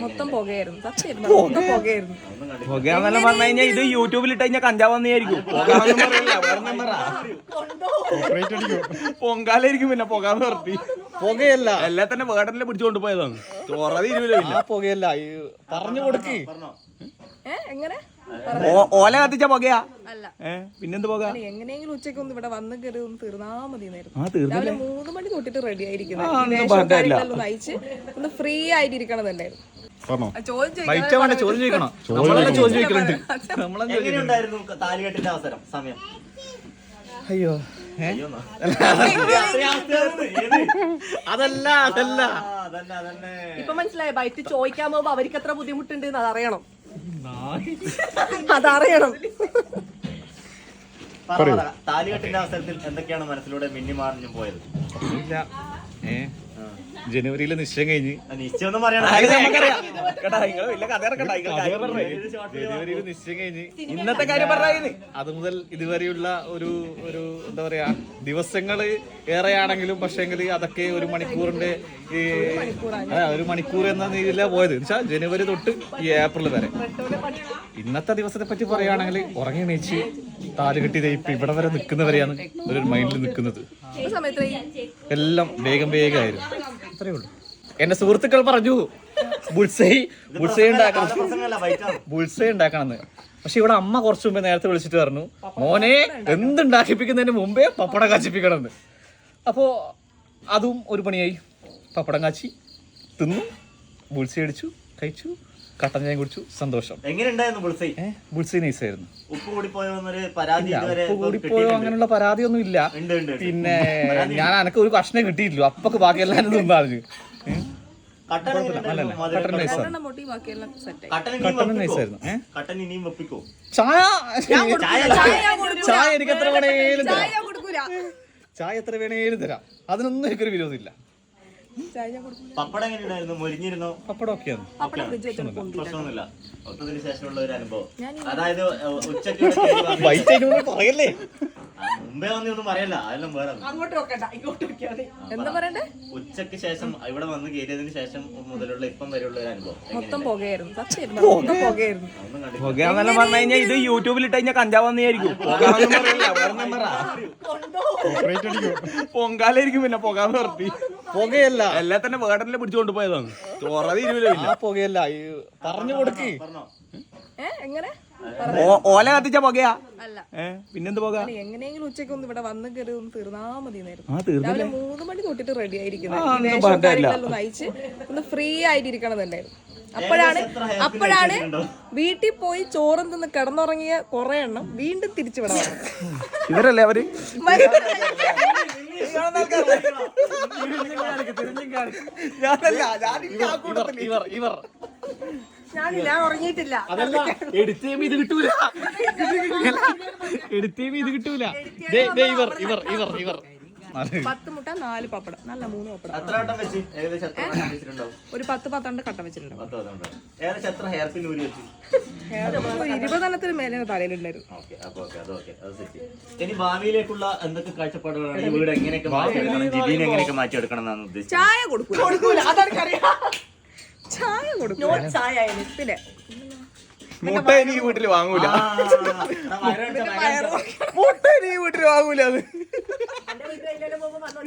മൊത്തം പുകയായിരുന്നു. പുകയാന്നെല്ലാം പറഞ്ഞു കഴിഞ്ഞാൽ ഇത് യൂട്യൂബിൽ ഇട്ട് കഴിഞ്ഞാൽ കഞ്ചാവന്നായിരിക്കും. പൊങ്കാലായിരിക്കും. പിന്നെ പുകാന്ന് നിർത്തി. പുകയല്ല, എല്ലാം തന്നെ വേടനെ പിടിച്ചുകൊണ്ട് പോയതാണ്. ചോറത് ഇരുവില്ല. പുകയല്ല, പറഞ്ഞു കൊടുക്ക്. എങ്ങനെ ഓല കത്തിച്ച പുകയാ? പിന്നെന്ത് പുക? എങ്ങനെയെങ്കിലും ഉച്ചയ്ക്ക് ഒന്ന് ഇവിടെ വന്ന് കയറി ഒന്ന് തീർന്നാ മതി. 3 മണി തൊട്ടിട്ട് റെഡി ആയിരിക്കുന്നത്. അയച്ച് ഒന്ന് ഫ്രീ ആയിട്ടിരിക്കണമെന്നുണ്ടായിരുന്നു. അയ്യോ അതല്ല ഇപ്പൊ മനസ്സിലായോ? ബൈറ്റ് ചോദിക്കാൻ പോകുമ്പോ അവർക്ക് എത്ര ബുദ്ധിമുട്ടുണ്ട് അതറിയണം. അതറിയണം. താലികെട്ടിന്റെ അവസരത്തിൽ എന്തൊക്കെയാണ് മനസ്സിലൂടെ മിന്നിമാറിഞ്ഞു പോയത്? ജനുവരിയില് നിശ്ചയം കഴിഞ്ഞ് നിശ്ചയൊന്നും പറയണം. ജനുവരിയില് നിശ്ചയം കഴിഞ്ഞ് ഇന്നത്തെ കാര്യം പറയുന്നത് അത് മുതൽ ഇതുവരെയുള്ള ഒരു എന്താ പറയാ ദിവസങ്ങള് ഏറെയാണെങ്കിലും പക്ഷേങ്കിൽ അതൊക്കെ ഒരു മണിക്കൂറിന്റെ ഒരു മണിക്കൂർ എന്ന രീതിയിലാണ് പോയത്. എന്നുവെച്ചാൽ ജനുവരി തൊട്ട് ഈ ഏപ്രിൽ വരെ. ഇന്നത്തെ ദിവസത്തെ പറ്റി പറയുകയാണെങ്കിൽ ഉറങ്ങി എണീച്ച് താലുകെട്ടി ഇപ്പൊ ഇവിടെ വരെ നിൽക്കുന്നവരെയാണ് ഒരു മൈൻഡിൽ നിൽക്കുന്നത്. എല്ലാം വേഗമായിരുന്നു. അത്രേ ഉള്ളൂ. എന്റെ സുഹൃത്തുക്കൾ പറഞ്ഞു ബുൾസൈ ഉണ്ടാക്കണമെന്ന്. പക്ഷെ ഇവിടെ അമ്മ കുറച്ചു മുമ്പേ നേരത്തെ വിളിച്ചിട്ട് പറഞ്ഞു, മോനെ എന്തുണ്ടാക്കിപ്പിക്കുന്നതിന് മുമ്പേ പപ്പടം കാച്ചിപ്പിക്കണം എന്ന്. അപ്പോ അതും ഒരു പണിയായി. പപ്പടം കാച്ചി തിന്നു, ബുൾസൈ അടിച്ചു, കഴിച്ചു, കട്ടൻ ചായ കുടിച്ചു. സന്തോഷം. എങ്ങനെയുണ്ടായിരുന്നു ബുൾസൈ? ബുൾസൈ നൈസായിരുന്നു. ഉപ്പ് കൂടിപ്പോയോ അങ്ങനെയുള്ള പരാതിയൊന്നും ഇല്ല. പിന്നെ ഞാൻ എനക്ക് ഒരു കഷ്ണം കിട്ടിയില്ല. അപ്പൊക്കെ ബാക്കി എല്ലാവരും തിന്നായിരുന്നു. ചായ എനിക്ക് എത്ര വേണേലും തരാം. അതിനൊന്നും എനിക്കൊരു വിരോധമില്ല. പപ്പടം എങ്ങനെയുണ്ടായിരുന്നു? മൊരിഞ്ഞിരുന്നോ? പപ്പടം ഒക്കെയാണ്. പ്രശ്നമൊന്നുമില്ല. ഒത്തതിന് ശേഷമുള്ള ഒരു അനുഭവം. അതായത് ഉച്ചക്ക് പറയല്ലേ, മുമ്പേ വന്നൊന്നും പറയല്ല, അതെല്ലാം വേറെ. എന്താ പറയണ്ടേ? ഉച്ചക്ക് ശേഷം ഇവിടെ വന്ന് കയറിയതിന് ശേഷം മുതലുള്ള ഇപ്പം വരെയുള്ള ഒരു അനുഭവം. മൊത്തം പുകയായിരുന്നു. പുകയാന്നെല്ലാം പറഞ്ഞു കഴിഞ്ഞാൽ ഇത് യൂട്യൂബിൽ ഇട്ട് കഴിഞ്ഞാൽ കഞ്ചാവന്നായിരിക്കും. പൊങ്കാലായിരിക്കും. പിന്നെ പുകാന്ന് നിർത്തി. പുകയല്ല, എല്ലാം തന്നെ വേടനെ പിടിച്ചുകൊണ്ട് പോയതാണ്. ചോറത് ഇരുവില്ല. പുകയല്ല, പറഞ്ഞു കൊടുക്ക്. എങ്ങനെ ഓല കത്തിച്ച പുകയാ? പിന്നെന്ത് പുക? എങ്ങനെയെങ്കിലും ഉച്ചയ്ക്ക് ഒന്ന് ഇവിടെ വന്ന് കയറി ഒന്ന് തീർന്നാ മതി. 3 മണി തൊട്ടിട്ട് റെഡി ആയിരിക്കുന്നത്. അയച്ച് ഒന്ന് ഫ്രീ ആയിട്ടിരിക്കണമെന്നുണ്ടായിരുന്നു. അപ്പോഴാണ് വീട്ടിൽ പോയി ചോറും തിന്ന് കിടന്നുറങ്ങിയ കുറെ എണ്ണം വീണ്ടും തിരിച്ചു വിടാൻ. ഇവരല്ലേ അവര്? ഞാൻ ഉറങ്ങിയിട്ടില്ല. ഇത് കിട്ടൂല. ഇവർ 10 മുട്ട 4 പപ്പടം, നല്ല 3 പപ്പടം. ഒരു 10-12 കട്ട വെച്ചിട്ടുണ്ട്. 20 എണ്ണത്തിന് മേലെ തലയിലുണ്ടായിരുന്നു. ഇനി ഭാവിയിലേക്കുള്ള എന്തൊക്കെ കാഴ്ചപ്പാടുകളാണ്? ഈ വീട് എങ്ങനെയൊക്കെ മാറ്റിയെടുക്കണം എന്നാണ് ഉദ്ദേശിച്ചത്? ചായ കൊടുക്കൂല, അതെനിക്കറിയാം. ചായ കൊടുക്കും. പിന്നെ മുട്ട എനിക്ക് വീട്ടിൽ വാങ്ങൂല. മുട്ട എനിക്ക് വീട്ടിൽ വാങ്ങൂല. അത്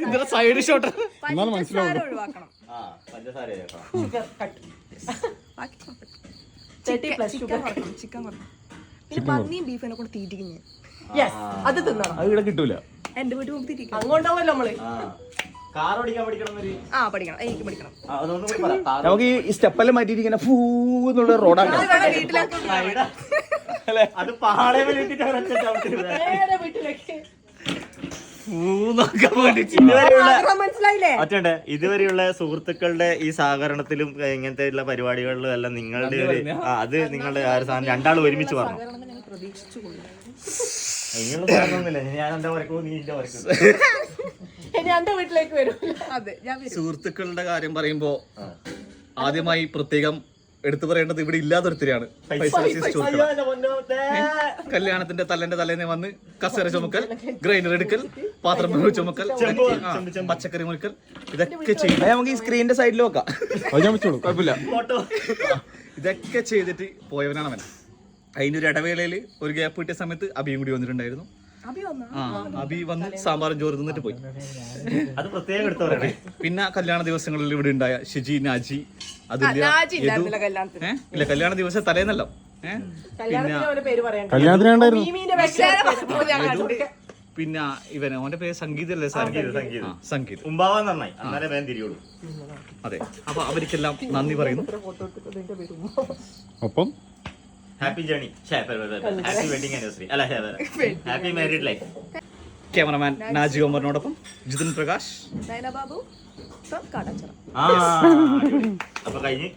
ഇതിന്റെ സൈഡ് ഷോട്ട് മനസ്സിലാവും. പന്നിയും ബീഫിനെ കൂടെ തീറ്റിക്കുന്നു. അത് തിന്നണം. അത് ഇവിടെ കിട്ടൂല. എന്റെ വീട്ടിൽ പോകുമ്പോ തിരിക്കും. അങ്ങോട്ടാവല്ലോ നമ്മള്. പഠിക്കണം. എനിക്ക് പഠിക്കണം. നമുക്ക് ഈ സ്റ്റെപ്പെല്ലാം മാറ്റിയിട്ട് ഇങ്ങനെ ഫൂന്നുള്ള റോഡാണ്. ഇതുവരെയുള്ള സുഹൃത്തുക്കളുടെ ഈ സഹകരണത്തിലും ഇങ്ങനത്തെ ഉള്ള പരിപാടികളിലും എല്ലാം നിങ്ങളുടെ അത് നിങ്ങളുടെ രണ്ടാളും ഒരുമിച്ച് പറഞ്ഞു. സുഹൃത്തുക്കളുടെ കാര്യം പറയുമ്പോ ആദ്യമായി പ്രത്യേകം എടുത്തു പറയേണ്ടത് ഇവിടെ ഇല്ലാത്തൊരുത്തിരിയാണ് പൈസ വെച്ച് കല്യാണത്തിന്റെ തലേന്ന് വന്ന് കസേര ചുമക്കൽ, ഗ്രൈൻഡർ എടുക്കൽ, പാത്രം ചുമക്കൽ, പച്ചക്കറി മുറിക്കൽ, ഇതൊക്കെ ചെയ്യും. നമുക്ക് ഈ സ്ക്രീനിന്റെ സൈഡിൽ വെക്കാം, കുഴപ്പമില്ല. ഇതൊക്കെ ചെയ്തിട്ട് പോയവനാണ് അവൻ. അതിന്റെ ഒരു ഇടവേളയിൽ ഒരു ഗ്യാപ്പ് കിട്ടിയ സമയത്ത് അബിയും കൂടി വന്നിട്ടുണ്ടായിരുന്നു. അബി വന്ന് സാമ്പാറും ചോറ് തിന്നിട്ട് പോയി. അത് പ്രത്യേകം എടുത്തു പറയണേ. പിന്നെ കല്യാണ ദിവസങ്ങളിൽ ഇവിടെ ഉണ്ടായ ഷിജി, നാജി, അതില്ല ഇല്ല കല്യാണ ദിവസം തലേന്നല്ലോ. പിന്നെ ഇവന് അവന്റെ പേര് സംഗീതല്ലേ? സംഗീത് ഉമ്പാവാൻ നന്നായി, അന്നേരം വേഗം തിരിയുള്ളൂ. അതെ, അപ്പൊ അവർക്കെല്ലാം നന്ദി പറയുന്നു. ഒപ്പം happy journey, happy wedding anniversary, അല്ല happy married life. Cameraman Naji ഒമറിനോടൊപ്പം ജിതിൻ പ്രകാശ്, അപ്പൊ കഴിഞ്ഞ്